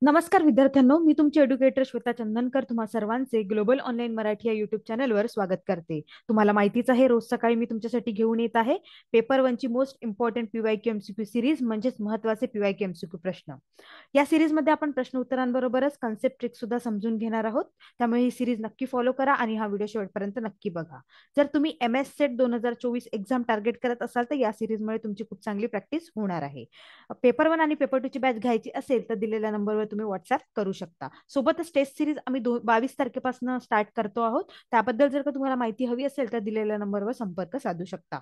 नमस्कार विद्यार्थ्यांनो, मी तुमची एड्युकेटर श्वेता चंदनकर तुम्हा सर्वांचे ग्लोबल ऑनलाईन मराठी या युट्यूब चॅनलवर स्वागत करते. तुम्हाला माहितीच आहे, रोज सकाळी मी तुमच्यासाठी घेऊन येत आहे पेपर वनची most important PYQ MCQ series, म्हणजेच महत्वाचे पीवायक्यू एमसीक्यू प्रश्न. या सिरीजमध्ये आपण प्रश्न उत्तरांबरोबरच कन्सेप्ट ट्रिक सुद्धा समजून घेणार आहोत. त्यामुळे ही सिरीज नक्की फॉलो करा आणि हा व्हिडिओ शेवटपर्यंत नक्की बघा. जर तुम्ही MS सेट 2024 एक्झाम टार्गेट करत असाल तर या सिरीजमुळे तुमची खूप चांगली प्रॅक्टिस होणार आहे. पेपर 1 आणि पेपर 2 ची बॅच घ्यायची असेल तर दिलेल्या नंबरवर तुम्ही व्हॉट्सअप करू शकता. सोबतच टेस्ट सिरीज आम्ही 22 तारखेपासून स्टार्ट करतो आहोत. त्याबद्दल जर का तुम्हाला माहिती हवी असेल तर दिलेल्या नंबरवर संपर्क साधू शकता.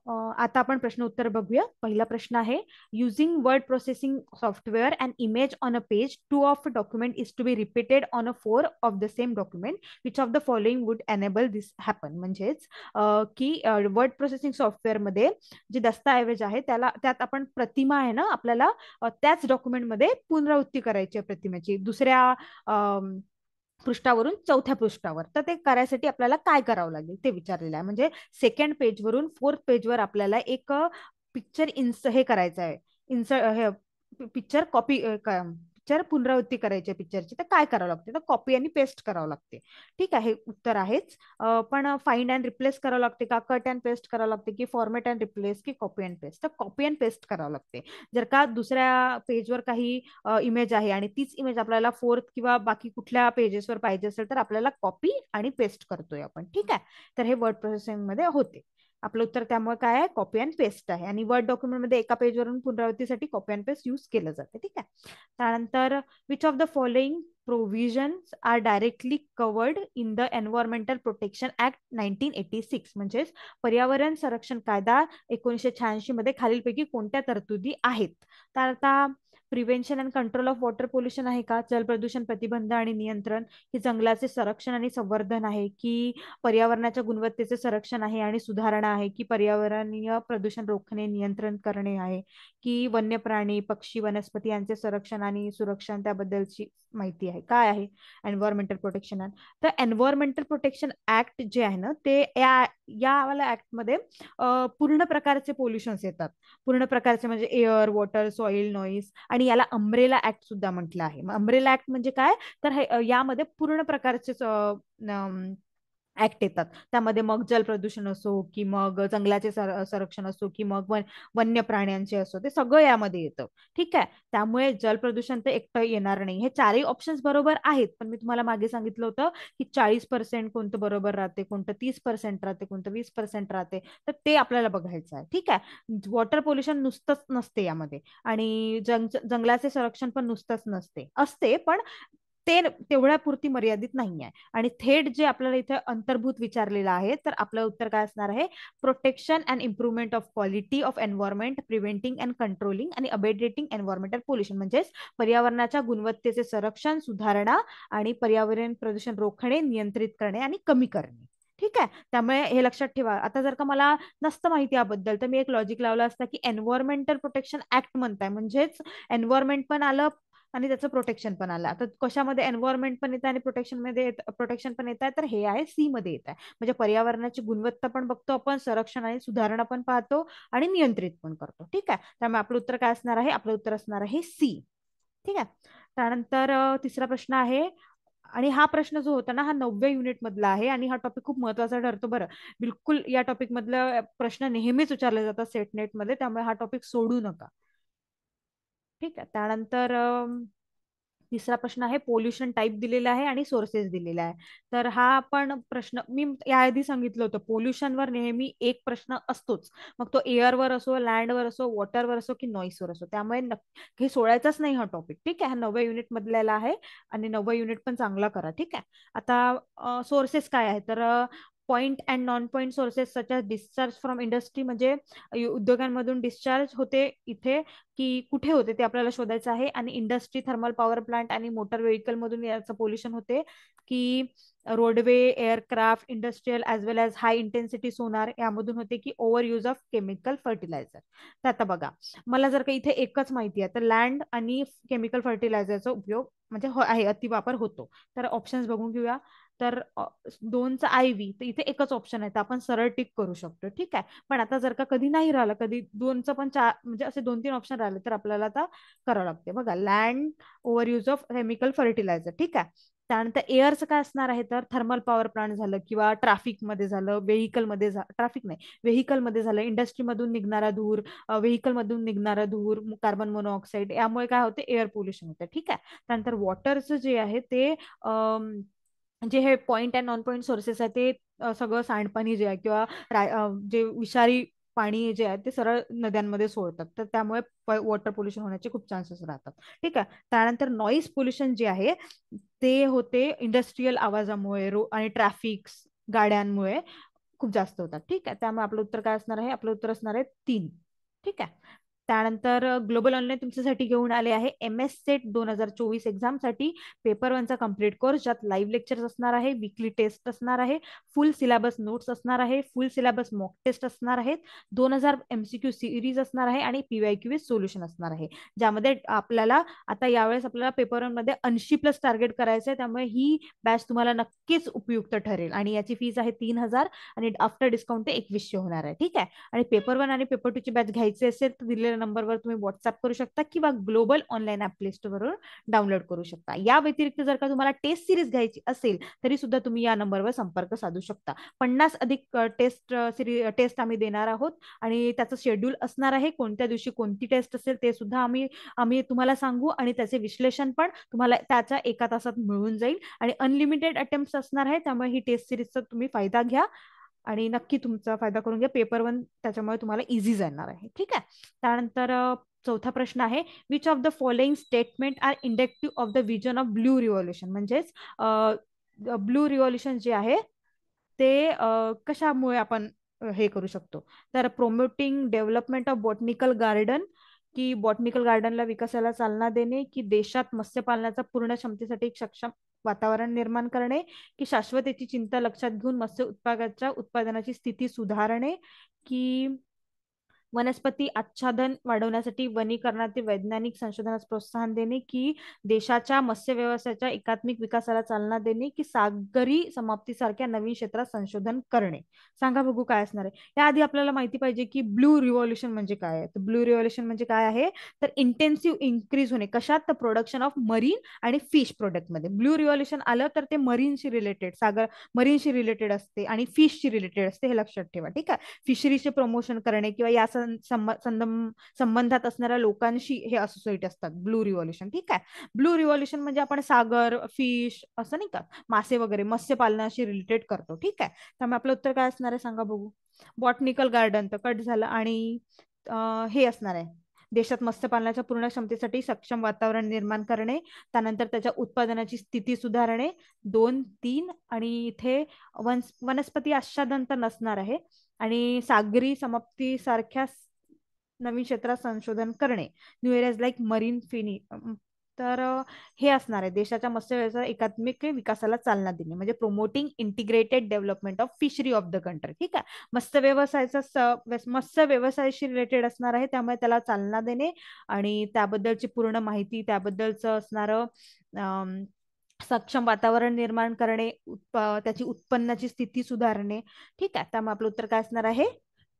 आता आपण प्रश्न उत्तर बघूया. पहिला प्रश्न आहे, using word processing software and image on a page 2 of document is to be repeated on a 4 of the same document, which of the following would enable this happen. म्हणजेच की वर्ड प्रोसेसिंग सॉफ्टवेअर मध्ये जे दस्तऐवज आहे त्यात आपण प्रतिमा आहे ना, आपल्याला त्याच डॉक्युमेंटमध्ये पुनरावृत्ती करायची आहे प्रतिमेची दुसऱ्या पृष्ठावरून चौथ्या पृष्ठावर. तर ते करायसाठी आपल्याला काय करावं लागेल ते विचारलेलं आहे. म्हणजे सेकंड पेजवरून फोर्थ पेजवर आपल्याला एक पिक्चर हे करायचं आहे, हे पिक्चर कॉपी पिक्चर पुनरावृत्ती करायची आहे पिक्चरची. तर काय करावं लागते, तर कॉपी आणि पेस्ट करावं लागते. ठीक आहे, हे उत्तर आहेच. पण फाइंड अँड रिप्लेस करावं लागते का, कट अँड पेस्ट करावं लागते की फॉर्मेट अँड रिप्लेस की कॉपी अँड पेस्ट. तर कॉपी अँड पेस्ट करावं लागते. जर का दुसऱ्या पेजवर काही इमेज आहे आणि तीच इमेज आपल्याला फोर्थ किंवा बाकी कुठल्या पेजेसवर पाहिजे असेल तर आपल्याला कॉपी आणि पेस्ट करतोय आपण. ठीक आहे, तर हे वर्ड प्रोसेसिंग मध्ये होते. आपलं उत्तर त्यामुळे काय आहे, कॉपी अँड पेस्ट आहे. आणि वर्ड डॉक्युमेंट मध्ये एका पेजवरून पुनरावृत्तीसाठी कॉपी अँड पेस्ट यूज केलं जाते. ठीक आहे, त्यानंतर which of the following provisions are directly covered in the environmental protection act 1986. म्हणजेच पर्यावरण संरक्षण कायदा 1986 मध्ये खालीलपैकी कोणत्या तरतुदी आहेत. तर आता prevention and control of water pollution आहे का, जल प्रदूषण प्रतिबंध आणि नियंत्रण, की जंगलाचे संरक्षण आणि संवर्धन आहे, की पर्यावरणाच्या गुणवत्तेचे संरक्षण आहे आणि सुधारणा आहे, की पर्यावरणीय प्रदूषण रोखणे नियंत्रण करणे आहे, की वन्य प्राणी पक्षी वनस्पती यांचे संरक्षण आणि सुरक्षण त्याबद्दलची माहिती आहे. काय आहे, एन्व्हायरमेंटल प्रोटेक्शन ऍक्ट. तर एन्व्हायरमेंटल प्रोटेक्शन ऍक्ट जे आहे ना, ते या ऍक्ट मध्ये पूर्ण प्रकारचे पोल्युशन्स येतात. पूर्ण प्रकारचे म्हणजे एअर, वॉटर, सॉइल, नॉईस, आणि याला अम्ब्रेला ऍक्ट सुद्धा म्हटलं आहे. अम्ब्रेला ऍक्ट म्हणजे काय, तर यामध्ये पूर्ण प्रकारचे ऍक्ट येतात. त्यामध्ये मग जल प्रदूषण असो, की मग जंगलाचे संरक्षण असो, की मग वन्य प्राण्यांचे असो, ते सगळं यामध्ये येतं. ठीक आहे, त्यामुळे जल प्रदूषण तर एकटं येणार नाही. हे चारही ऑप्शन्स बरोबर आहेत, पण मी तुम्हाला मागे सांगितलं होतं की 40% कोणतं बरोबर राहते, कोणतं 30% राहते, कोणतं 20% राहते. तर ते आपल्याला बघायचं आहे. ठीक आहे, वॉटर पोल्युशन नुसतंच नसते यामध्ये, आणि जंगलाचे संरक्षण पण नुसतंच नसते, असते पण ते तेवढ्या पुरती मर्यादित नाही आहे. आणि थेट जे आपल्याला इथे अंतर्भूत विचारलेलं आहे, तर आपलं उत्तर काय असणार आहे, protection and improvement of quality of environment, preventing and controlling आणि अबेटेटिंग एन्व्हायरमेंटल पोल्युशन. म्हणजेच पर्यावरणाच्या गुणवत्तेचे संरक्षण, सुधारणा आणि पर्यावरण प्रदूषण रोखणे, नियंत्रित करणे आणि कमी करणे. ठीक आहे, त्यामुळे हे लक्षात ठेवा. आता जर का मला नसतं माहिती याबद्दल तर मी एक लॉजिक लावलं असतं की एन्व्हायरमेंटल प्रोटेक्शन ऍक्ट म्हणताय म्हणजेच एन्व्हायरमेंट पण आलं आणि त्याचं प्रोटेक्शन पण आलं. आता कशामध्ये एन्व्हायरमेंट पण येतं आणि प्रोटेक्शन पण येत आहे, तर हे आहे सी मध्ये येत आहे. म्हणजे पर्यावरणाची गुणवत्ता पण बघतो आपण, संरक्षण आणि सुधारणा पण पाहतो आणि नियंत्रित पण करतो. ठीक आहे, त्यामुळे आपलं उत्तर काय असणार आहे, आपलं उत्तर असणार आहे सी. ठीक आहे, त्यानंतर तिसरा प्रश्न आहे. आणि हा प्रश्न जो होता ना, हा 9व्या युनिट मधला आहे आणि हा टॉपिक खूप महत्वाचा ठरतो बरं. बिलकुल या टॉपिक मधला प्रश्न नेहमीच विचारले जातात सेट नेट मध्ये, त्यामुळे हा टॉपिक सोडू नका. ठीक आहे, त्यानंतर तिसरा प्रश्न आहे, पोल्युशन टाईप दिलेला आहे आणि सोर्सेस दिलेला आहे. तर हा पण प्रश्न मी याआधी सांगितलं होतं, पोल्युशनवर नेहमी एक प्रश्न असतोच. मग तो एअरवर असो, लँडवर असो, वॉटरवर असो की नॉईसवर असो. त्यामुळे हे सोडायचाच नाही हा टॉपिक. ठीक आहे, हा 9व्या युनिट मधलेला आहे आणि 9वं युनिट पण चांगला करा. ठीक आहे, आता सोर्सेस काय आहे, तर point and non point sources such as discharge from industry, म्हणजे उद्योगांमधून डिस्चार्ज होते इथे की कुठे होते ते आपल्याला शोधायचं आहे. आणि इंडस्ट्री, थर्मल पॉवर प्लांट आणि मोटर व्हेकल मधून याचं पोल्युशन होते, की roadway, aircraft, industrial as well as high intensity sonar यामधून होते, की over use of chemical fertiliser. तर आता बघा, मला जर का इथे एकच माहिती आहे तर लँड आणि केमिकल फर्टिलायझरचा उपयोग म्हणजे आहे, अतिवापर होतो. तर ऑप्शन्स बघून घेऊया. तर दोनचा IV, तर इथे एकच ऑप्शन आहे, तर आपण सरळ टिक करू शकतो. ठीक आहे. पण आता जर का कधी नाही राहिलं, कधी दोनचं पण चार म्हणजे असे 2-3 ऑप्शन राहिले, तर आपल्याला आता करावं लागते. बघा, land over use of chemical fertiliser. ठीक आहे. त्यानंतर एअरचं काय असणार आहे, तर थर्मल पॉवर प्लांट झालं, किंवा ट्रॅफिकमध्ये झालं, व्हेकलमध्ये ट्रॅफिक नाही, व्हेकलमध्ये झालं, इंडस्ट्रीमधून निघणारा धूर, व्हेकलमधून निघणारा धूर, कार्बन मोनोऑक्साईड, यामुळे काय होते, एअर पोल्युशन होते. ठीक आहे. त्यानंतर वॉटरचं जे आहे ते जे हे point and non point sources आहे ते सगळं सांडपाणी जे आहे, किंवा जे विषारी पाणी जे आहे ते सरळ नद्यांमध्ये सोडतात, तर त्यामुळे वॉटर पोल्युशन होण्याचे खूप चान्सेस राहतात. ठीक आहे. त्यानंतर नॉईज पोल्युशन जे आहे ते होते इंडस्ट्रीयल आवाजामुळे, आणि ट्रॅफिक, गाड्यांमुळे खूप जास्त होतात. ठीक आहे. त्यामुळे आपलं उत्तर काय असणार आहे, आपलं उत्तर असणार आहे 3. ठीक आहे. त्यानंतर ग्लोबल ऑनलाईन तुमच्यासाठी घेऊन आले आहे MS सेट 2024 एक्झामसाठी पेपर 1चा कम्प्लीट कोर्स, ज्यात लाईव्ह लेक्चर्स असणार आहे, वीकली टेस्ट असणार आहे, फुल सिलेबस नोट्स असणार आहे, फुल सिलेबस मॉक टेस्ट असणार आहेत, 2000 MCQ सिरीज असणार आहे, आणि PYQ सोल्युशन असणार आहे, ज्यामध्ये आपल्याला आता यावेळेस आपल्याला पेपर 1 मध्ये 80+ टार्गेट करायचं आहे. त्यामुळे ही बॅच तुम्हाला नक्कीच उपयुक्त ठरेल, आणि याची फीस आहे 3000, आणि आफ्टर डिस्काउंट ते 2100 होणार आहे. ठीक आहे. आणि पेपर 1 आणि पेपर 2 ची बॅच घ्यायची असेल तर दिलेल्या नंबरवर तुम्ही व्हॉट्सअप करू शकता, किंवा ग्लोबल ऑनलाईन ऍप प्ले स्टोअरवरून डाउनलोड करू शकता. या व्यतिरिक्त जर का तुम्हाला टेस्ट सिरीज घ्यायची असेल तरी सुद्धा तुम्ही या नंबरवर संपर्क साधू शकता. 50 अधिक टेस्ट आम्ही देणार आहोत, आणि त्याचं शेड्यूल असणार आहे, कोणत्या दिवशी कोणती टेस्ट असेल ते सुद्धा आम्ही आम्ही तुम्हाला सांगू, आणि त्याचे विश्लेषण पण तुम्हाला त्याच्या 1 तासात मिळून जाईल, आणि अनलिमिटेड अटेम्प्ट असणार आहे. त्यामुळे ही टेस्ट सिरीजचा तुम्ही फायदा घ्या, आणि नक्की तुमचा फायदा करून घ्या. पेपर 1 त्याच्यामुळे तुम्हाला इझी जाणार आहे. ठीक आहे. त्यानंतर चौथा प्रश्न आहे, which of the following statement are indicative of the vision of blue revolution. म्हणजेच ब्लू रिव्हॉल्युशन जे आहे ते कशामुळे आपण हे करू शकतो, तर promoting development of botanical garden, की बॉटनिकल गार्डनला विकासाला चालना देणे, की देशात मत्स्यपालनाचा पूर्ण क्षमतेसाठी एक सक्षम वातावरण निर्माण करणे, की शाश्वतेची चिंता लक्षात घेऊन मत्स्य उत्पादकाच्या उत्पादनाची स्थिती सुधारणे, की वनस्पती आच्छादन वाढवण्यासाठी वनीकरणातील वैज्ञानिक संशोधनास प्रोत्साहन देणे, की देशाच्या मत्स्य व्यवसायाच्या एकात्मिक विकासाला चालना देणे, की सागरी समाप्तीसारख्या नवीन क्षेत्रात संशोधन करणे. सांगा बघू काय असणार आहे. याआधी आपल्याला माहिती पाहिजे की ब्लू रिव्हॉल्युशन म्हणजे काय आहे. तर ब्लू रिव्हॉल्युशन म्हणजे काय आहे, तर इंटेन्सिव्ह इन्क्रीज होणे कशात, तर प्रोडक्शन ऑफ मरीन आणि फिश प्रोडक्ट मध्ये ब्लू रिव्हॉल्युशन आलं तर ते मरीनशी रिलेटेड, मरीनशी रिलेटेड असते आणि फिशशी रिलेटेड असते, हे लक्षात ठेवा. ठीक आहे. फिशरीचे प्रमोशन करणे, किंवा या संबंधात असणाऱ्या लोकांशी हे असोसिएट असतात ब्लू रिव्हॉल्युशन. ठीक आहे. ब्लू रिव्हॉल्युशन म्हणजे आपण सागर, फिश असं नाही का, मासे वगैरे मत्स्यपालनाशी रिलेटेड करतो. ठीक आहे. त्यामुळे आपलं उत्तर काय असणार आहे सांगा बघू. बॉटनिकल गार्डन तर कट झालं, आणि हे असणार आहे, देशात मत्स्यपालनाच्या पूर्ण क्षमतेसाठी सक्षम वातावरण निर्माण करणे, त्यानंतर त्याच्या उत्पादनाची स्थिती सुधारणे, 2-3, आणि इथे वनस्पती आच्छादन तर नसणार आहे, आणि सागरी समाप्ती सारख्या नवीन क्षेत्रात संशोधन करणे, new areas like marine Finney. तर हे असणार आहे, देशाच्या मत्स्य व्यवसाय एकात्मिक विकासाला चालना देणे, म्हणजे promoting integrated development of fishery of the country. ठीक आहे. मत्स्य व्यवसायाशी रिलेटेड असणार आहे, त्यामुळे त्याला चालना देणे, आणि त्याबद्दलची पूर्ण माहिती, त्याबद्दलचं असणारं सक्षम वातावरण निर्माण करणे, त्याची उत्पन्नाची स्थिती सुधारणे. ठीक आहे. त्यामुळे आपलं उत्तर काय असणार आहे,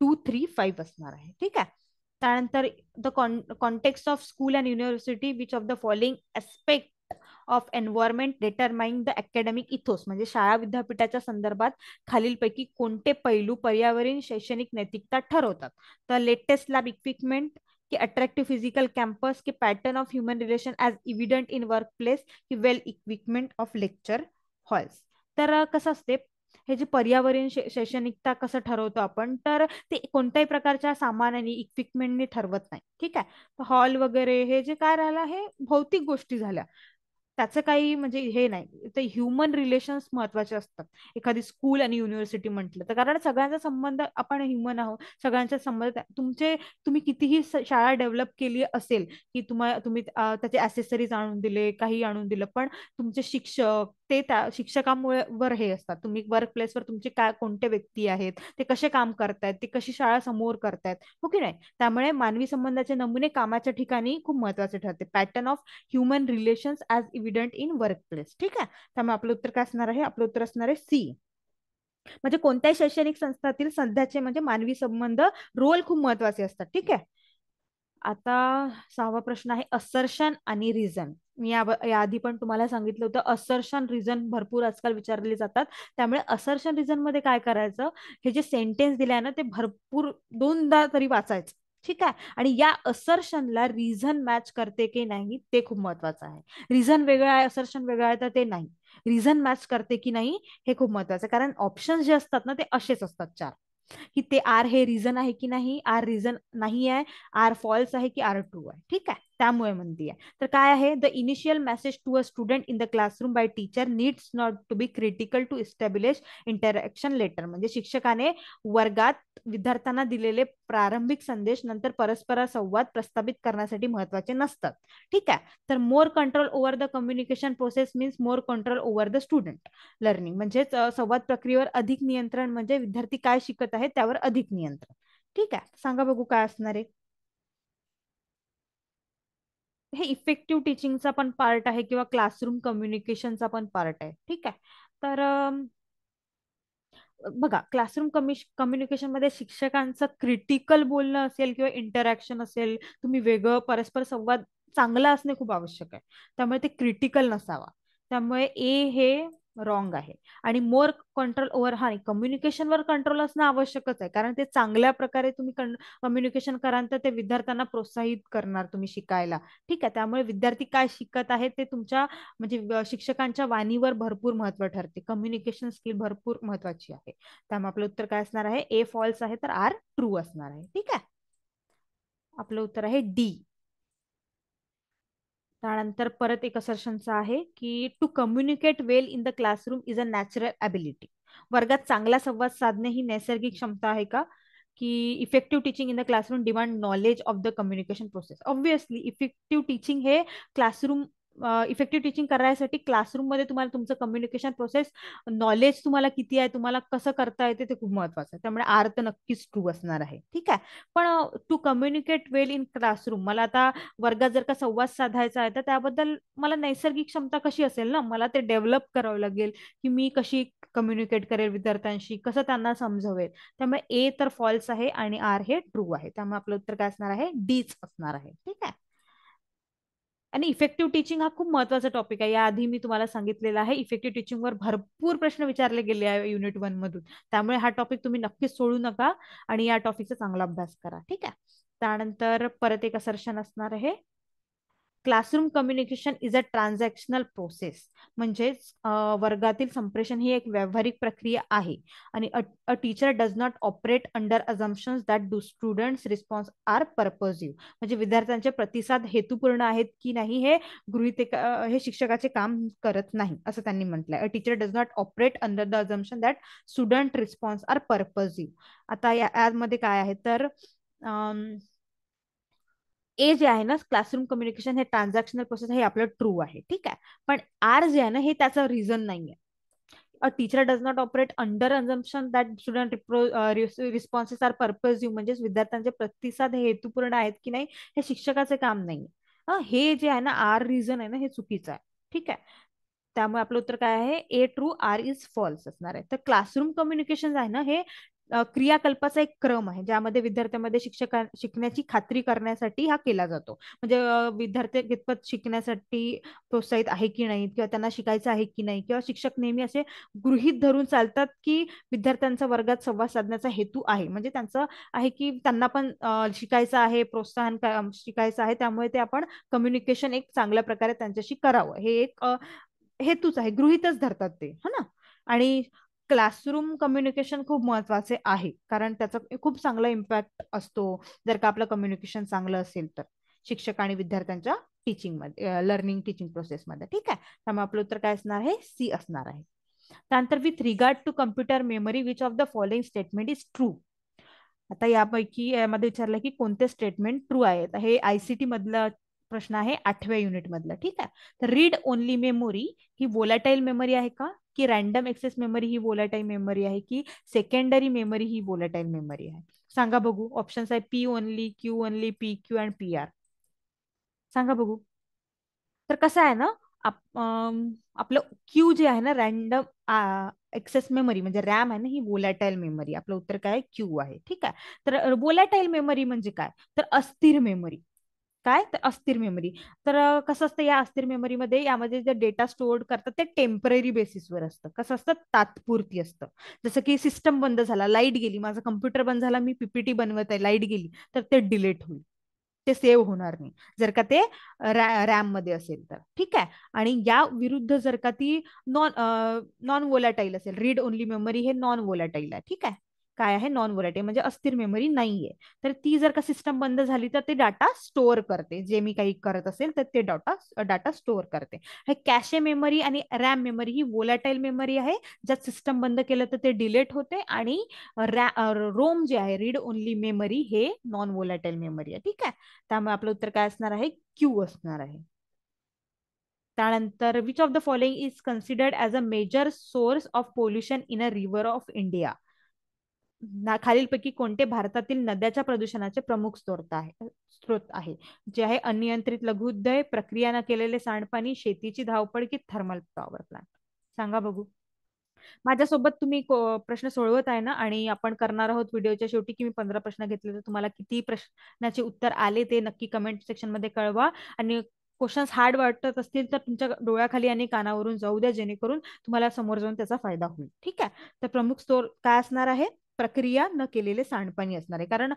2-3-5 असणार आहे. ठीक आहे. त्यानंतर the context of school and university, which of the following aspect of environment determine the academic ethos. म्हणजे शाळा विद्यापीठाच्या संदर्भात खालीलपैकी कोणते पैलू पर्यावरण शैक्षणिक नैतिकता ठरवतात, तर लेटेस्ट लॅब इक्विपमेंट, की अट्रॅक्टिव्ह फिजिकल कॅम्पस, की pattern of human relation as evident in workplace, की well equipment of lecture halls. तर कसं असते, हे जे पर्यावरण शैक्षणिकता कसं ठरवतो आपण, तर ते कोणत्याही प्रकारच्या सामान आणि इक्विपमेंटने ठरवत नाही. ठीक आहे. हॉल वगैरे हे जे काय राहिलं, हे भौतिक गोष्टी झाल्या, त्याचं काही म्हणजे हे नाही. तर ह्युमन रिलेशन्स महत्वाचे असतात एखादी स्कूल आणि युनिव्हर्सिटी म्हटलं तर, कारण सगळ्यांचा संबंध, आपण ह्युमन आहोत, सगळ्यांचा संबंध. तुम्ही कितीही शाळा डेव्हलप केली असेल, की तुम्ही त्याचे ऍसेसरीज आणून दिले, काही आणून दिलं, पण तुमचे शिक्षक, ते त्या शिक्षकामुळे वर हे असतात. तुम्ही वर्क प्लेसवर तुमचे काय कोणते व्यक्ती आहेत, ते कसे काम करतायत, ते कशी शाळा समोर करतायत, हो की नाही. त्यामुळे मानवी संबंधाचे नमुने कामाच्या ठिकाणी खूप महत्वाचे ठरते. Pattern of human relations as evident in workplace. ठीक आहे. त्यामुळे आपलं उत्तर काय असणार आहे? आपलं उत्तर असणार आहे सी. म्हणजे कोणत्याही शैक्षणिक संस्थातील सध्याचे म्हणजे मानवी संबंध रोल खूप महत्वाचे असतात. ठीक आहे. आता 6वा प्रश्न आहे असर्शन आणि रिझन. मी याआधी पण तुम्हाला सांगितलं होतं असर्शन रिझन भरपूर आजकाल विचारले जातात. त्यामुळे असर्शन रिझन मध्ये काय करायचं, हे जे सेंटेन्स दिले आहे ना ते भरपूर दोनदा तरी वाचायचं. ठीक आहे. आणि या असर्शनला रिझन मॅच करते की नाही ते खूप महत्वाचं आहे. रिझन वेगळं आहे, असर्शन वेगळं आहे तर ते नाही. रिझन मॅच करते की नाही हे खूप महत्वाचं आहे. कारण ऑप्शन जे असतात ना ते असेच असतात चार, की ते आर हे रिझन आहे की नाही, आर रिझन नाही आहे, आर फॉल्स आहे की आर ट्रू आहे. ठीक आहे. त्यामुळे म्हणतीये. तर काय आहे, the initial message to a student in the classroom by teacher needs not to be critical to establish interaction later. म्हणजे शिक्षकाने वर्गात विद्यार्थ्यांना दिलेले प्रारंभिक संदेश नंतर परस्पर संवाद प्रस्थापित करण्यासाठी महत्वाचे नसतात. ठीक आहे. तर more control over the communication process means more control over the student learning. म्हणजेच संवाद प्रक्रियेवर अधिक नियंत्रण म्हणजे विद्यार्थी काय शिकत आहेत त्यावर अधिक नियंत्रण. ठीक आहे. सांगा बघू काय असणार आहे. हे इफेक्टिव्ह टीचिंगचा पण पार्ट आहे किंवा क्लासरूम कम्युनिकेशनचा पण पार्ट आहे. ठीक आहे. तर बघा क्लासरूम कम्युनिकेशन मध्ये शिक्षकांचं क्रिटिकल बोलणं असेल किंवा इंटरॅक्शन असेल, तुम्ही वेगळं परस्पर संवाद चांगला असणे खूप आवश्यक आहे. त्यामुळे ते क्रिटिकल नसावा. त्यामुळे ए हे रॉंग आहे. आणि मोर कंट्रोल ओव्हर, हा कम्युनिकेशनवर कंट्रोल असणं आवश्यकच आहे. कारण ते चांगल्या प्रकारे तुम्ही कम्युनिकेशन कराल तर ते विद्यार्थ्यांना प्रोत्साहित करणार तुम्ही शिकायला. ठीक आहे. त्यामुळे विद्यार्थी काय शिकत आहेत ते तुमच्या म्हणजे शिक्षकांच्या वाणीवर भरपूर महत्व ठरते. कम्युनिकेशन स्किल भरपूर महत्वाची आहे. त्यामुळे आपलं उत्तर काय असणार आहे? ए फॉल्स आहे तर आर ट्रू असणार आहे. ठीक आहे. आपलं उत्तर आहे डी. त्यानंतर परत एक असर्शनचं आहे की to communicate well in the classroom is a natural ability. वर्गात चांगला संवाद साधणे ही नैसर्गिक क्षमता आहे का? की effective teaching in the classroom demand knowledge of the communication process. Obviously effective teaching हे क्लासरूम इफेक्टिव्ह टीचिंग करायसाठी क्लासरूम मध्ये तुम्हाला तुमचं कम्युनिकेशन प्रोसेस नॉलेज तुम्हाला किती आहे, तुम्हाला कसं करता येते ते खूप महत्वाचं आहे. त्यामुळे आर तर नक्कीच ट्रू असणार आहे. ठीक आहे. पण to communicate well in classroom, मला आता वर्गात जर का संवाद साधायचा आहे तर त्याबद्दल मला नैसर्गिक क्षमता कशी असेल ना, मला ते डेव्हलप करावं लागेल की मी कशी कम्युनिकेट करेल विद्यार्थ्यांशी, कसं त्यांना समजवेल. त्यामुळे ए तर फॉल्स आहे आणि आर हे ट्रू आहे. त्यामुळे आपलं उत्तर काय असणार आहे? डीच असणार आहे. ठीक आहे. आणि इफेक्टिव्ह टीचिंग हा खूप महत्वाचा टॉपिक आहे. याआधी मी तुम्हाला सांगितलेलं आहे. इफेक्टिव्ह टीचिंगवर भरपूर प्रश्न विचारले गेले आहे युनिट 1 मधून. त्यामुळे हा टॉपिक तुम्ही नक्कीच सोडू नका आणि या टॉपिकचा चांगला अभ्यास करा. ठीक आहे. त्यानंतर परत एक असर्शन असणार आहे, classroom communication is a transactional process. म्हणजेच वर्गातील संप्रेषण ही एक व्यावहारिक प्रक्रिया आहे. आणि a teacher does not operate under assumptions that do students response are purposive. म्हणजे विद्यार्थ्यांचे प्रतिसाद हेतुपूर्ण आहेत की नाही हे हे शिक्षकाचे काम करत नाही असं त्यांनी म्हटलंय. A teacher does not operate under the assumption that student response are purposive. आता यामध्ये काय आहे तर ए जे आहे ना क्लासरूम कम्युनिकेशन हे ट्रान्झॅक्शनल प्रोसेस हे आपलं ट्रू आहे. ठीक आहे. पण आर जे आहे ना हे त्याचं रिझन नाहीये. A teacher does not operate under assumption that student responses are purposive. म्हणजेच विद्यार्थ्यांचे प्रतिसाद हे हेतुपूर्ण आहेत की नाही हे शिक्षकाचे काम नाही. हे जे आहे ना आर रिझन आहे ना हे चुकीचं आहे. ठीक आहे. त्यामुळे आपलं उत्तर काय आहे? ए ट्रू, आर इज फॉल्स असणार आहे. तर क्लासरूम कम्युनिकेशन आहे ना हे क्रियाकल्पाचा एक क्रम आहे ज्यामध्ये विद्यार्थ्यांमध्ये शिकण्याची खात्री करण्यासाठी हा केला जातो. म्हणजे विद्यार्थी कितपत शिकण्यासाठी प्रोत्साहित आहे की नाही किंवा त्यांना शिकायचं आहे की नाही, किंवा शिक्षक नेहमी असे गृहीत धरून चालतात की विद्यार्थ्यांचा वर्गात संवाद साधण्याचा हेतू आहे. म्हणजे त्यांचं आहे की त्यांना पण शिकायचं आहे, प्रोत्साहन शिकायचं आहे. त्यामुळे ते आपण कम्युनिकेशन एक चांगल्या प्रकारे त्यांच्याशी करावं हे एक हेतूच आहे, गृहीतच धरतात ते, है ना. आणि क्लासरूम कम्युनिकेशन खूप महत्वाचे आहे कारण त्याचा खूप चांगला इम्पॅक्ट असतो जर का आपलं कम्युनिकेशन चांगलं असेल तर शिक्षक आणि विद्यार्थ्यांच्या टीचिंग मध्ये, लर्निंग टीचिंग प्रोसेसमध्ये. ठीक आहे. त्यामुळे आपलं उत्तर काय असणार आहे? सी असणार आहे. त्यानंतर with regard to computer memory which of the following statement is true. आता यापैकी यामध्ये विचारलं की कोणते स्टेटमेंट ट्रू आहेत. हे आयसीटी मधलं प्रश्न आहे 8व्या युनिट मधला. ठीक आहे. तर रीड ओनली मेमोरी ही वोलाटाईल मेमरी आहे का, की रॅन्डम एक्सेस मेमरी ही वोलाटाईल मेमरी आहे, की सेकंडरी मेमरी ही वोलाटाईल मेमरी आहे? सांगा बघू. ऑप्शन्स आहे P only, Q only, P Q and P R. सांगा बघू. तर कसं आहे ना, आपलं क्यू जे आहे ना, रॅन्डम एक्सेस मेमरी म्हणजे रॅम आहे ना, ही वोलॅटाईल मेमरी. आपलं उत्तर काय, क्यू आहे. ठीक आहे. तर वोलॅटाईल मेमरी म्हणजे काय, तर अस्थिर मेमरी. काय, तर अस्थिर मेमरी. तर कसं असतं या अस्थिर मेमरीमध्ये, यामध्ये जे डेटा स्टोअर करतात ते टेम्पररी बेसिसवर असतं. कसं असतं, तात्पुरती असतं. जसं की सिस्टम बंद झाला, लाईट गेली, माझा कम्प्युटर बंद झाला, मी पीपीटी बनवत आहे, लाईट गेली, तर ते डिलीट होईल, ते सेव्ह होणार नाही, जर का ते रॅम मध्ये असेल तर. ठीक आहे. आणि या विरुद्ध जर का ती नॉन नॉन वोलाटाईल असेल, रीड ओनली मेमरी हे नॉन वोलाटाईल आहे. ठीक आहे. काय आहे, नॉन वोलाटाईल म्हणजे अस्थिर मेमरी नाहीये. तर ती जर का सिस्टम बंद झाली तर ते डाटा स्टोअर करते, जे मी काही करत असेल तर ते डाटा डाटा स्टोअर करते. हे कॅशे मेमरी आणि रॅम मेमरी ही वोलाटाईल मेमरी आहे, ज्यात सिस्टम बंद केलं तर ते डिलीट होते. आणि रोम जे आहे, रीड ओनली मेमरी, हे नॉन वोलाटाईल मेमरी आहे. ठीक आहे. त्यामुळे आपलं उत्तर काय असणार आहे, क्यू असणार आहे. त्यानंतर which of the following is considered as a major source of pollution in a river of India? खालीलपैकी कोणते भारतातील नद्याच्या प्रदूषणाचे प्रमुख स्त्रोत आहे? जे आहे अनियंत्रित लघुउद्योग, प्रक्रिया न केलेले सांडपाणी, शेतीची धावपळ, की थर्मल पॉवर प्लांट? सांगा बघू. माझ्यासोबत तुम्ही प्रश्न सोडवत आहे ना, आणि आपण करणार आहोत व्हिडिओच्या शेवटी की मी 15 प्रश्न घेतले, तर तुम्हाला किती प्रश्नाचे उत्तर आले ते नक्की कमेंट सेक्शन मध्ये कळवा. आणि क्वेश्चन्स हार्ड वाटत असतील तर तुमच्या डोळ्याखाली आणि कानावरून जाऊ द्या, जेणेकरून तुम्हाला समोर जाऊन त्याचा फायदा होईल. ठीक आहे. तर प्रमुख स्त्रोत काय असणार आहे, प्रक्रिया न केलेले सांडपाणी असणार आहे. कारण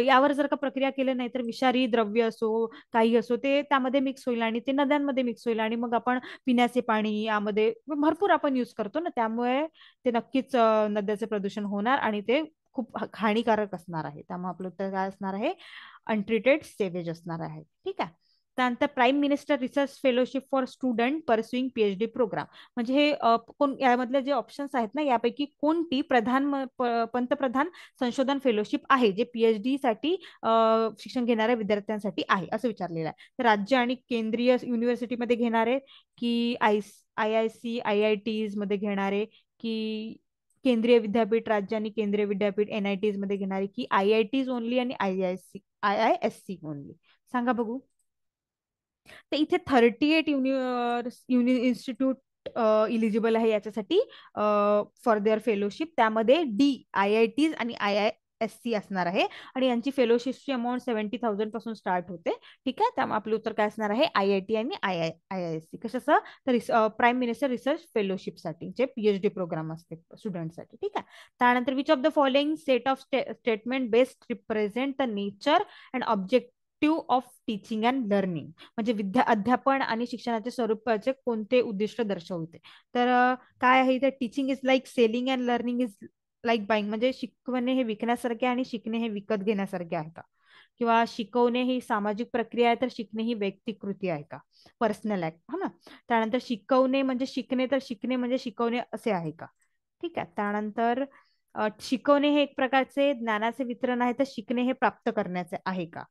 यावर जर का प्रक्रिया केली नाही तर विषारी द्रव्य असो, काही असो, ते त्यामध्ये मिक्स होईल आणि ते नद्यांमध्ये मिक्स होईल, आणि मग आपण पिण्याचे पाणी यामध्ये भरपूर आपण युज करतो ना, त्यामुळे ते नक्कीच नद्याचे प्रदूषण होणार आणि ते खूप हानिकारक असणार आहे. त्यामुळे आपलं उत्तर काय असणार आहे, अनट्रीटेड सेवेज असणार आहे. ठीक आहे. त्यानंतर prime minister research fellowship for student pursuing PhD programme, म्हणजे हे यामधले जे ऑप्शन्स आहेत ना, यापैकी कोणती पंतप्रधान संशोधन फेलोशिप आहे, जे पीएचडी साठी शिक्षण घेणाऱ्या विद्यार्थ्यांसाठी आहे, असं विचारलेलं आहे. तर राज्य आणि केंद्रीय युनिव्हर्सिटीमध्ये घेणारे, की I I C I I Ts मध्ये घेणारे, की केंद्रीय विद्यापीठ, राज्य आणि केंद्रीय विद्यापीठ एन आय टीज मध्ये घेणारे, की आय आय टीज ओनली आणि I I S C only? सांगा बघू. तर इथे 38 इन्स्टिट्यूट इलिजिबल आहे याच्यासाठी फॉर देअर फेलोशिप. त्यामध्ये डी आय आय टीज आणि आय आय एस सी असणार आहे. आणि यांची फेलोशिपची अमाऊंट 70,000 पासून स्टार्ट होते. ठीक आहे. त्यामुळे आपलं उत्तर काय असणार आहे, आय आय टी आणि आय आय एस सी. कशाचं, तर प्राईम मिनिस्टर रिसर्च फेलोशिपसाठी जे पीएचडी प्रोग्राम असते स्टुडंटसाठी. ठीक आहे. त्यानंतर which of the following set of statement best represent the nature and objective of teaching and learning, म्हणजे अध्यापन आणि शिक्षणाचे स्वरूपाचे कोणते उद्दिष्ट दर्शवते? तर काय आहे ते, teaching is like selling and learning is like buying, म्हणजे शिकवणे हे विकण्यासारखे आणि शिकणे हे विकत घेण्यासारखे आहे का? किंवा शिकवणे ही सामाजिक प्रक्रिया आहे तर शिकणे ही वैयक्तिक कृती आहे का, पर्सनल ऍक्ट, हा ना? त्यानंतर शिकवणे म्हणजे शिकणे तर शिकणे म्हणजे शिकवणे असे आहे का? ठीक आहे. त्यानंतर शिकवणे हे एक प्रकारचे ज्ञानाचे वितरण आहे तर शिकणे हे प्राप्त करण्याचे आहे का?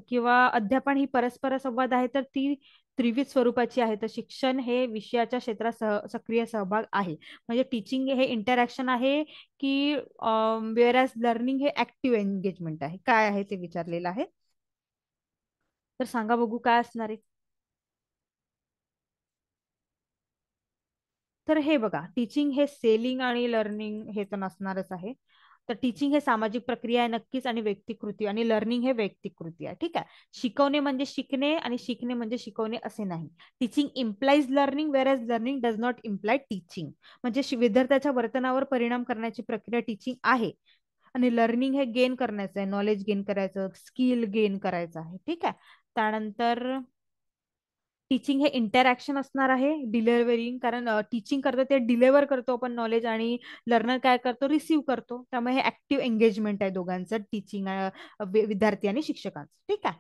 किंवा अध्यापन ही परस्पर संवाद आहे तर ती त्रिविध स्वरूपाची आहे, तर शिक्षण हे विषयाच्या क्षेत्रात सक्रिय सहभाग आहे. म्हणजे टीचिंग हे इंटरॅक्शन आहे, की वेअर लर्निंग हे ऍक्टिव्ह एंगेजमेंट आहे, काय आहे ते विचारलेलं आहे. तर सांगा बघू काय असणार आहे. तर हे बघा, टीचिंग हे सेलिंग आणि लर्निंग हे तर नसणारच आहे. तर टीचिंग हे सामाजिक प्रक्रिया आहे नक्कीच, आणि वैयक्तिक कृती, आणि लर्निंग हे वैयक्तिक कृती आहे. ठीक आहे. शिकवणे म्हणजे शिकणे आणि शिकणे म्हणजे शिकवणे असे नाही. Teaching implies learning whereas learning does not imply teaching, म्हणजे विद्यार्थ्याच्या वर्तनावर परिणाम करण्याची प्रक्रिया टीचिंग आहे. आणि लर्निंग हे गेन करायचं आहे, नॉलेज गेन करायचं, स्किल गेन करायचं आहे. ठीक आहे. त्यानंतर टीचिंग हे इंटरॅक्शन असणार आहे, डिलिव्हरिंग, कारण टीचिंग करतो ते डिलिव्हर करतो आपण नॉलेज, आणि लर्नर काय करतो, रिसीव्ह करतो. त्यामुळे हे ऍक्टिव्ह एंगेजमेंट आहे दोघांचं, टीचिंग विद्यार्थी आणि शिक्षकांचं. ठीक आहे.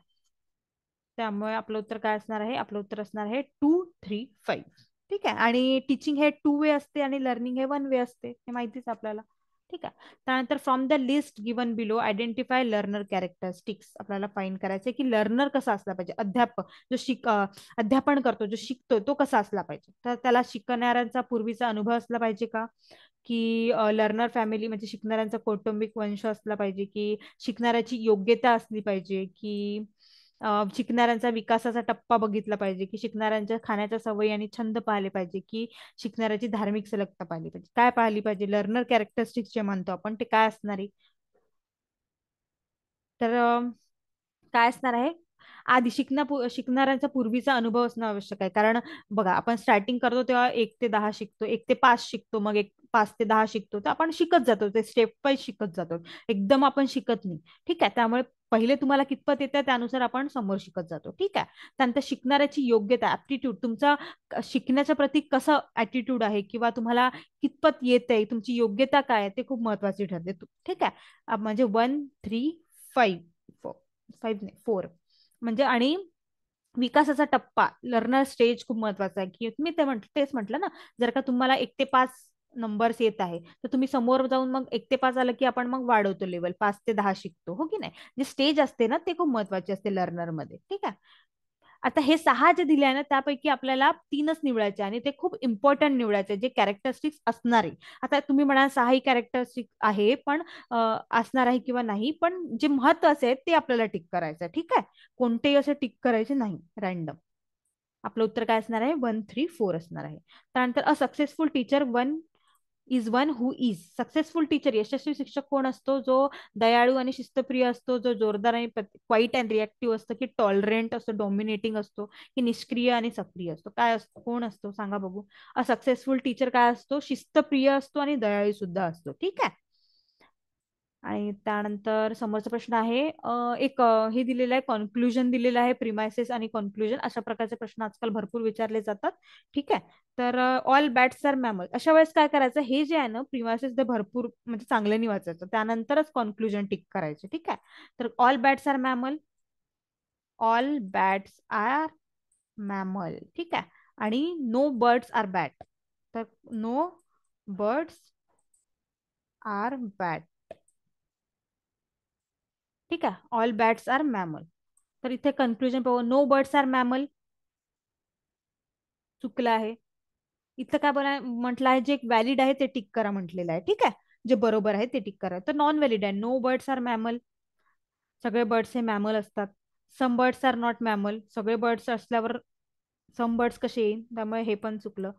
त्यामुळे आपलं उत्तर काय असणार आहे, आपलं उत्तर असणार आहे 2, 3, 5. ठीक आहे. आणि टीचिंग हे 2 वे असते आणि लर्निंग हे 1 वे असते, हे माहितीच आपल्याला. ठीक आहे. त्यानंतर from the list given below identify learner characteristics आपल्याला फाईंड करायचं की लर्नर कसा असला पाहिजे, अध्यापक जो अध्यापन करतो, जो शिकतो तो कसा असला पाहिजे. तर त्याला शिकणाऱ्यांचा पूर्वीचा अनुभव असला पाहिजे का, की लर्नर फॅमिली म्हणजे शिकणाऱ्यांचा कौटुंबिक वंश असला पाहिजे, की शिकणाऱ्याची योग्यता असली पाहिजे, की शिकणाऱ्यांचा विकासाचा टप्पा बघितला पाहिजे, की शिकणाऱ्यांच्या खाण्याच्या सवयी आणि छंद पाहिले पाहिजे, की शिकणाऱ्याची धार्मिक सलगता पाहिली पाहिजे. काय पाहिली पाहिजे, लर्नर कॅरेक्टरिस्टिक्स जे म्हणतो आपण ते काय असणार आहे. तर काय असणार आहे, आधी शिकणाऱ्यांचा पूर्वीचा अनुभव असणं आवश्यक आहे. कारण बघा आपण स्टार्टिंग करतो तेव्हा 1 ते 10 शिकतो, 1 ते 5 शिकतो, मग 5 ते 10 शिकतो, तर आपण शिकत जातो, ते स्टेप वाईज शिकत जातो, एकदम आपण शिकत नाही. ठीक आहे. त्यामुळे पहिले तुम्हाला कितपत येतं त्यानुसार आपण समोर शिकत जातो. ठीक आहे. त्यानंतर शिकणाऱ्याची योग्यता ऍप्टिट्यूड, तुमचा शिकण्याच्या प्रती कसं ऍटिट्यूड आहे किंवा तुम्हाला कितपत येत आहे, तुमची योग्यता काय आहे ते खूप महत्वाची ठरते. ठीक आहे. म्हणजे 1, 3, 5 फाईव्ह नाही 4 म्हणजे. आणि विकासाचा टप्पा लर्नर स्टेज खूप महत्वाचा आहे, की मी तेच म्हटलं ना, जर का तुम्हाला 1 ते 5 नंबर्स येत आहे तर तुम्ही समोर जाऊन मग 1 ते 5 आलं की आपण मग वाढवतो लेवल, 5 ते 10 शिकतो, हो की नाही. जे स्टेज असते ना ते खूप महत्वाचे असते लर्नर मध्ये. ठीक आहे. आता हे 6 जे दिले आहे ना त्यापैकी आपल्याला 3च निवडायचे आणि ते खूप इम्पॉर्टंट निवडायचे जे कॅरेक्टरिस्टिक्स असणार आहे. आता तुम्ही म्हणाल 6 कॅरेक्टरिस्टिक आहे पण असणार आहे किंवा नाही, पण जे महत्वाचे आहेत ते आपल्याला टिक करायचं आहे. ठीक आहे. कोणतेही असे टिक करायचे नाही रॅन्डम. आपलं उत्तर काय असणार आहे, 1, 3, 4 असणार आहे. त्यानंतर a successful teacher is one who is successful teacher, यशस्वी शिक्षक कोण असतो, जो दयाळू आणि शिस्तप्रिय असतो, जो जोरदार आणि क्वाईट अँड रिॲक्टिव्ह असतो, की टॉलरंट असतो, डॉमिनेटिंग असतो, की निष्क्रिय आणि सक्रिय असतो. काय असतो, कोण असतो सांगा बघू. अ सक्सेसफुल टीचर काय असतो, शिस्तप्रिय असतो आणि दयाळू सुद्धा असतो. ठीक आहे. आणि त्यानंतर समोरचा प्रश्न आहे हे दिलेलं आहे, कॉन्क्लुजन दिलेलं आहे, प्रिमायसेस आणि कॉन्क्लुजन अशा प्रकारचे प्रश्न आजकाल भरपूर विचारले जातात. ठीक आहे. तर ऑल बॅट्स आर मॅमल अशा वेळेस काय करायचं, हे जे आहे ना प्रिमायसेस ते भरपूर म्हणजे चांगले नाही वाचायचं, त्यानंतरच कॉन्क्लुजन टिक करायचे. ठीक आहे. तर all bats are mammal, all bats are mammal. ठीक आहे. आणि नो बर्ड्स आर बॅट, तर नो बर्ड्स आर बॅट. ठीक आहे. All bats are mammal. तर इथे कन्क्लुजन पाहू, नो बर्ड्स आर मॅमल चुकलं आहे. इथं काय बरं म्हटलं आहे, जे व्हॅलिड आहे ते टिक करा म्हटलेलं आहे. ठीक आहे. जे बरोबर आहे ते टिक करा. तर नॉन व्हॅलिड आहे, नो बर्ड्स आर मॅमल, सगळे बर्ड्स हे मॅमल असतात. Some birds are not mammal, सगळे बर्ड्स असल्यावर सम बर्ड्स कसे येईल, त्यामुळे हे पण चुकलं.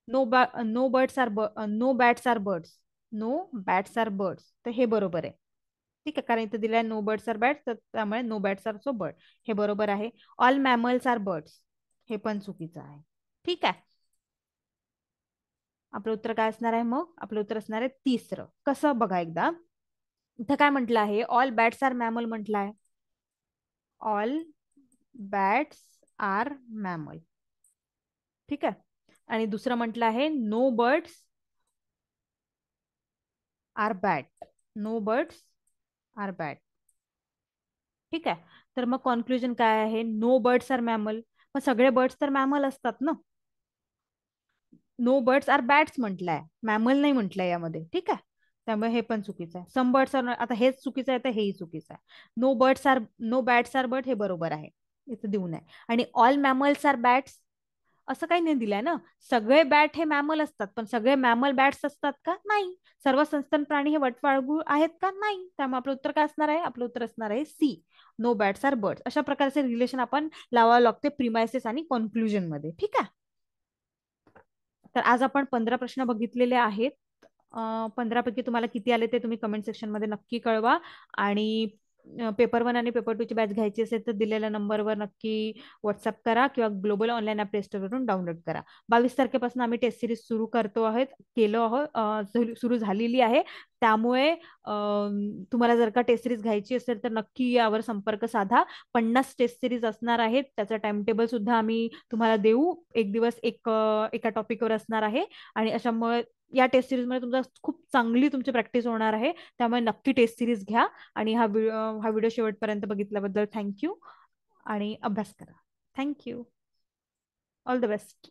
No birds are no bats are birds, no bats are birds, तर हे बरोबर आहे. ठीक आहे. कारण इथे दिलंय नो बर्ड्स आर बॅट्स, तर त्यामुळे no bats are so bird, हे बरोबर आहे. ऑल मॅमल्स आर बर्ड्स, हे पण चुकीचं आहे. ठीक आहे. आपलं उत्तर काय असणार आहे, मग आपलं उत्तर असणार आहे तिसरं. कसं बघा एकदा, इथं काय म्हटलं आहे, ऑल बॅट्स आर मॅमल म्हटलं आहे, ऑल बॅट्स आर मॅमल. ठीक आहे. आणि दुसरं म्हटलं आहे no birds are bat, no birds are bat. ठीक आहे. तर मग कॉन्क्लुजन काय आहे, नो बर्ड्स आर मॅमल, मग सगळे बर्ड्स तर मॅमल असतात ना. नो बर्ड्स आर बॅट्स म्हटलंय, मॅमल नाही म्हटलंय यामध्ये. ठीक आहे. त्यामुळे हे पण चुकीचं आहे. सम बर्ड्स आर, आता हेच चुकीचं आहे तर हेही चुकीचं आहे. नो बॅट्स आर बर्ड हे बरोबर आहे, इथं देऊ नये. आणि ऑल मॅमल्स आर बॅट्स असं काही नाही दिलंय ना. सगळे बॅट हे मॅमल असतात, पण सगळे मॅमल बॅट्स असतात का, नाही. सर्व सस्तन प्राणी हे वटवाळगू आहेत का, नाही. त्यामुळे आपलं उत्तर काय असणार आहे, आपलं उत्तर असणार आहे C, no bats are birds. अशा प्रकारचे रिलेशन आपण लावावं लागते प्रिमायसेस आणि कॉन्क्लुजन मध्ये. ठीक आहे. तर आज आपण 15 प्रश्न बघितलेले आहेत. 15 पैकी तुम्हाला किती आले ते तुम्ही कमेंट सेक्शन मध्ये नक्की कळवा. आणि पेपर 1 आणि पेपर 2 ची बॅच घ्यायची असेल तर दिलेल्या नंबरवर नक्की व्हॉट्सअप करा किंवा global online app play store वरून डाउनलोड करा. 22 तारखेपासून आम्ही टेस्ट सिरीज सुरू करतो आहोत, केलो आहोत, सुरू झालेली आहे. त्यामुळे तुम्हाला जर का टेस्ट सिरीज घ्यायची असेल तर नक्की यावर संपर्क साधा. 50 टेस्ट सिरीज असणार आहेत, त्याचा टाइम टेबल सुद्धा आम्ही तुम्हाला देऊ. एक दिवस एका टॉपिकवर असणार आहे. आणि अशामुळे या टेस्ट सिरीज मध्ये तुमचा खूप चांगली तुमची प्रॅक्टिस होणार आहे. त्यामुळे नक्की टेस्ट सिरीज घ्या. आणि हा व्हिडिओ शेवटपर्यंत बघितल्याबद्दल थँक्यू. आणि अभ्यास करा. थँक्यू. All the best.